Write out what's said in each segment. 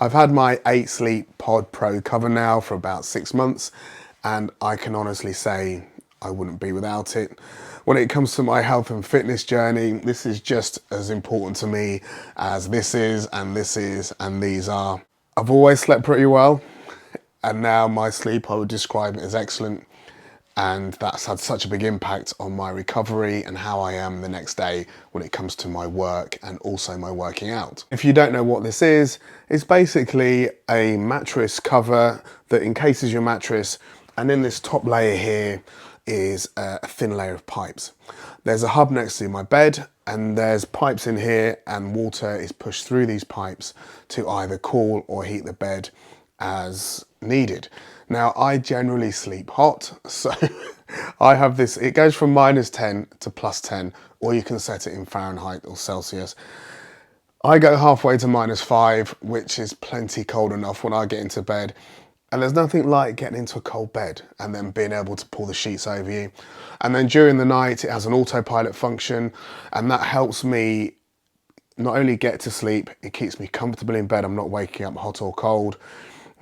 I've had my 8 Sleep Pod Pro cover now for about 6 months, and I can honestly say I wouldn't be without it. When it comes to my health and fitness journey, this is just as important to me as this is, and this is, and these are. I've always slept pretty well, and now my sleep I would describe it as excellent. And that's had such a big impact on my recovery and how I am the next day when it comes to my work and also my working out. If you don't know what this is, it's basically a mattress cover that encases your mattress, and in this top layer here is a thin layer of pipes. There's a hub next to my bed, and there's pipes in here, and water is pushed through these pipes to either cool or heat the bed as needed. Now, I generally sleep hot, so I have this, it goes from -10 to +10, or you can set it in Fahrenheit or Celsius. I go halfway to -5, which is plenty cold enough when I get into bed. And there's nothing like getting into a cold bed and then being able to pull the sheets over you. And then during the night, it has an autopilot function, and that helps me not only get to sleep, it keeps me comfortable in bed. I'm not waking up hot or cold.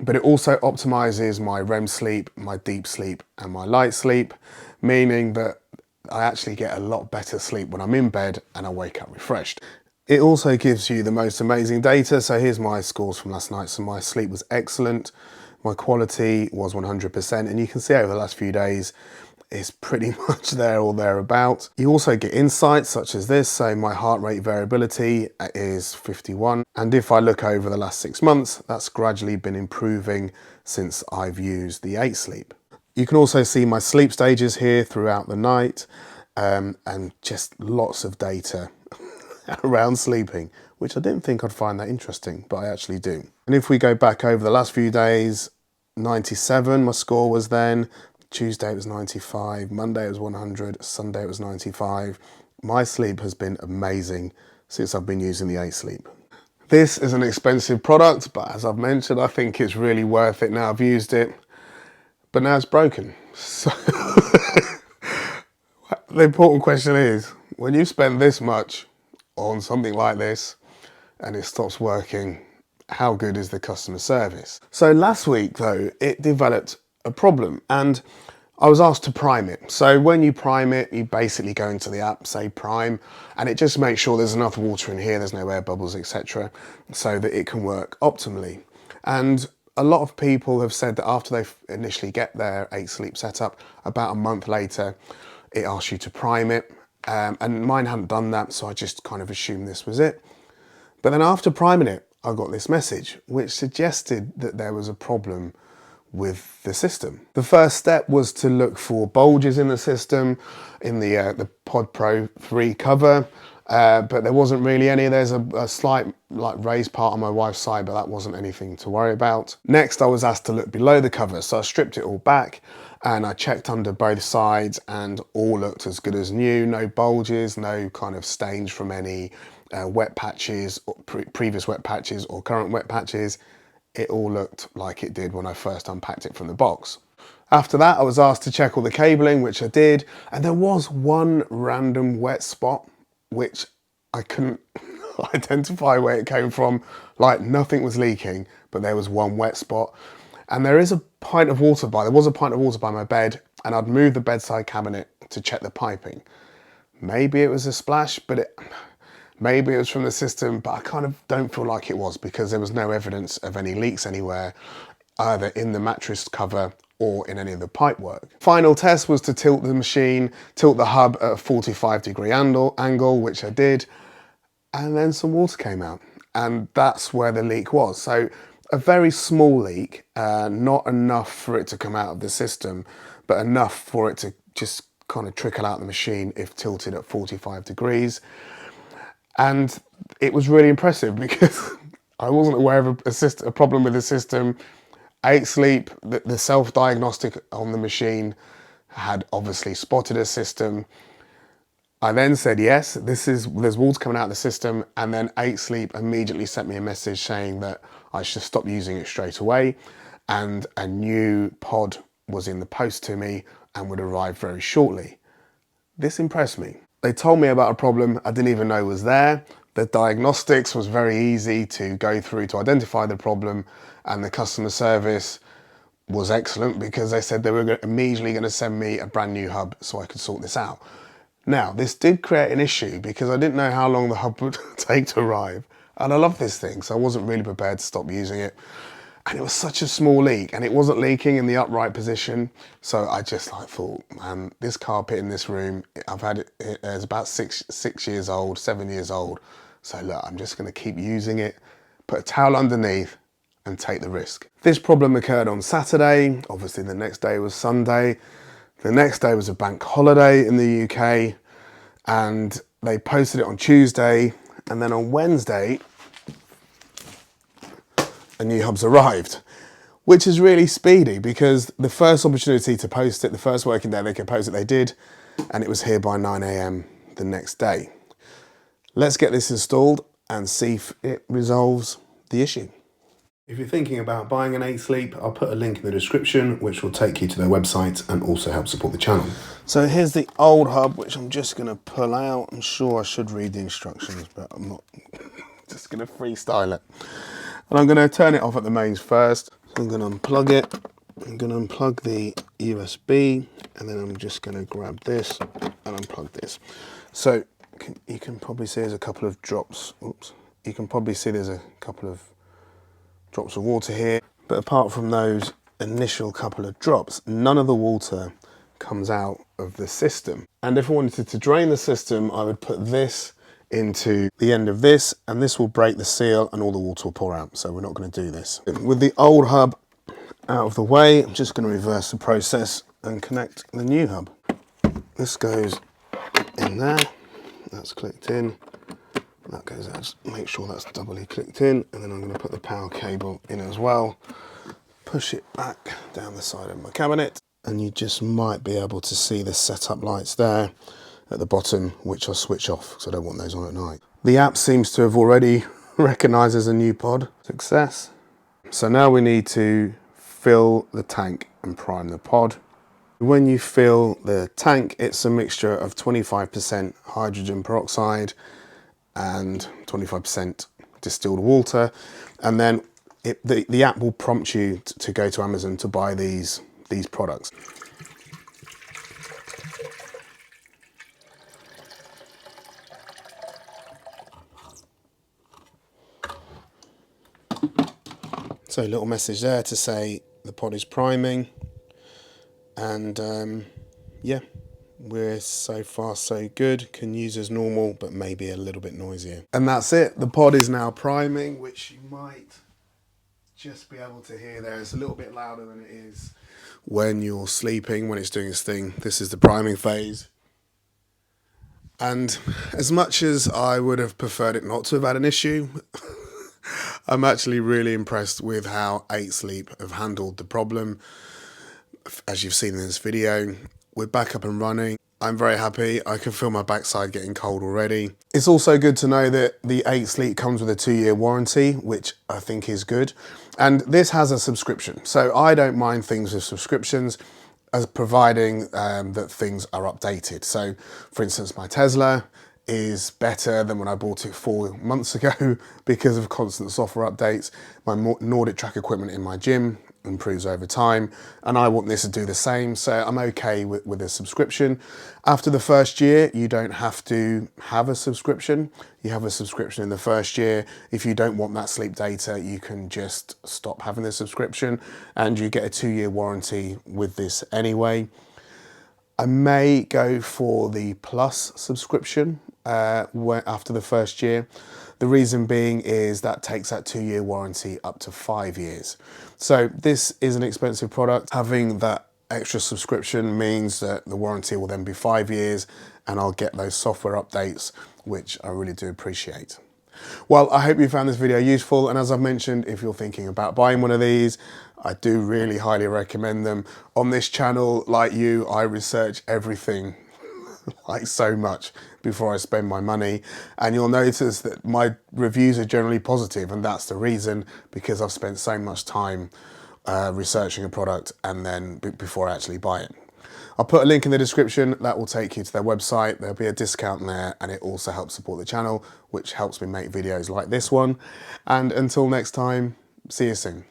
But it also optimizes my REM sleep, my deep sleep, and my light sleep, meaning that I actually get a lot better sleep when I'm in bed and I wake up refreshed. It also gives you the most amazing data. So here's my scores from last night. So my sleep was excellent. My quality was 100%. And you can see over the last few days, it's pretty much there or thereabout. You also get insights such as this. So my heart rate variability is 51. And if I look over the last 6 months, that's gradually been improving since I've used the 8 Sleep. You can also see my sleep stages here throughout the night, and just lots of data around sleeping, which I didn't think I'd find that interesting, but I actually do. And if we go back over the last few days, 97 my score was then. Tuesday it was 95, Monday it was 100, Sunday it was 95. My sleep has been amazing since I've been using the 8 Sleep. This is an expensive product, but as I've mentioned, I think it's really worth it now I've used it. But now it's broken. So the important question is, when you spend this much on something like this and it stops working, how good is the customer service? So last week though, it developed a problem, and I was asked to prime it. So when you prime it, you basically go into the app, say prime, and it just makes sure there's enough water in here, there's no air bubbles, etc., so that it can work optimally. And a lot of people have said that after they initially get their 8 Sleep set up, about a month later, it asks you to prime it. And mine hadn't done that, so I just kind of assumed this was it. But then after priming it, I got this message, which suggested that there was a problem with the system. The first step was to look for bulges in the system, in the Pod Pro 3 cover, but there wasn't really any. There's a slight raised part on my wife's side, but that wasn't anything to worry about. Next, I was asked to look below the cover, so I stripped it all back and I checked under both sides, and all looked as good as new. No bulges, no kind of stains from any wet patches, or previous wet patches or current wet patches. It all looked like it did when I first unpacked it from the box. After that, I was asked to check all the cabling, which I did, and there was one random wet spot, which I couldn't identify where it came from. Like, nothing was leaking, but there was one wet spot. And there was a pint of water by my bed, and I'd moved the bedside cabinet to check the piping. Maybe it was a splash, but maybe it was from the system, but I kind of don't feel like it was, because there was no evidence of any leaks anywhere, either in the mattress cover or in any of the pipe work. Final test was to tilt the hub at a 45-degree angle, which I did, and then some water came out, and that's where the leak was. So a very small leak, not enough for it to come out of the system, but enough for it to just kind of trickle out the machine if tilted at 45 degrees. And it was really impressive because I wasn't aware of a problem with the system. 8 Sleep, the self-diagnostic on the machine, had obviously spotted a system. I then said, yes, there's water coming out of the system, and then 8 Sleep immediately sent me a message saying that I should stop using it straight away, and a new pod was in the post to me and would arrive very shortly. This impressed me. They told me about a problem I didn't even know was there, The diagnostics was very easy to go through to identify the problem, and the customer service was excellent because they said they were immediately going to send me a brand new hub so I could sort this out. Now, this did create an issue because I didn't know how long the hub would take to arrive. And I love this thing, so I wasn't really prepared to stop using it. And it was such a small leak, and it wasn't leaking in the upright position. So I just thought, man, this carpet in this room, I've had it, it's about six years old, 7 years old. So look, I'm just gonna keep using it, put a towel underneath and take the risk. This problem occurred on Saturday. Obviously the next day was Sunday. The next day was a bank holiday in the UK, and they posted it on Tuesday, and then on Wednesday, a new hub's arrived, which is really speedy because the first opportunity to post it, the first working day they could post it, they did, and it was here by 9 AM the next day. Let's get this installed and see if it resolves the issue. If you're thinking about buying an 8 Sleep, I'll put a link in the description which will take you to their website and also help support the channel. So here's the old hub, which I'm just going to pull out. I'm sure I should read the instructions, but I'm not. Just going to freestyle it. And I'm going to turn it off at the mains first. So I'm going to unplug it. I'm going to unplug the USB, and then I'm just going to grab this and unplug this. So you can probably see there's a couple of drops. Oops. You can probably see there's a couple of drops of water here, but apart from those initial couple of drops, none of the water comes out of the system. And if I wanted to drain the system, I would put this into the end of this, and this will break the seal and all the water will pour out. So we're not going to do this. With the old hub out of the way, I'm just going to reverse the process and connect the new hub. This goes in there, that's clicked in. That goes out, just make sure that's doubly clicked in, and then I'm going to put the power cable in as well. Push it back down the side of my cabinet, and you just might be able to see the setup lights there at the bottom, which I'll switch off because I don't want those on at night. The app seems to have already recognised as a new pod. Success. So now we need to fill the tank and prime the pod. When you fill the tank, it's a mixture of 25% hydrogen peroxide and 25% distilled water, and then the app will prompt you to go to Amazon to buy these products. So a little message there to say the pod is priming, and yeah, we're so far so good. Can use as normal, but maybe a little bit noisier. And that's it. The pod is now priming, which you might just be able to hear there. It's a little bit louder than it is when you're sleeping, when it's doing its thing. This is the priming phase. And as much as I would have preferred it not to have had an issue, I'm actually really impressed with how 8 Sleep have handled the problem. As you've seen in this video, we're back up and running. I'm very happy. I can feel my backside getting cold already. It's also good to know that the 8 Sleep comes with a 2-year warranty, which I think is good. And this has a subscription. So I don't mind things with subscriptions, as providing that things are updated. So for instance, my Tesla is better than when I bought it 4 months ago because of constant software updates. My Nordic track equipment in my gym improves over time, and I want this to do the same, so I'm okay with a subscription. After the first year, you don't have to have a subscription. You have a subscription in the first year. If you don't want that sleep data, you can just stop having the subscription, and you get a 2-year warranty with this anyway. I may go for the Plus subscription after the first year. The reason being is that takes that 2-year warranty up to 5 years. So this is an expensive product. Having that extra subscription means that the warranty will then be 5 years, and I'll get those software updates, which I really do appreciate. Well, I hope you found this video useful, and as I've mentioned, if you're thinking about buying one of these, I do really highly recommend them. On this channel, like you, I research everything like so much before I spend my money, and you'll notice that my reviews are generally positive, and that's the reason, because I've spent so much time researching a product and then before I actually buy it. I'll put a link in the description that will take you to their website. There'll be a discount there, and it also helps support the channel, which helps me make videos like this one. And until next time, see you soon.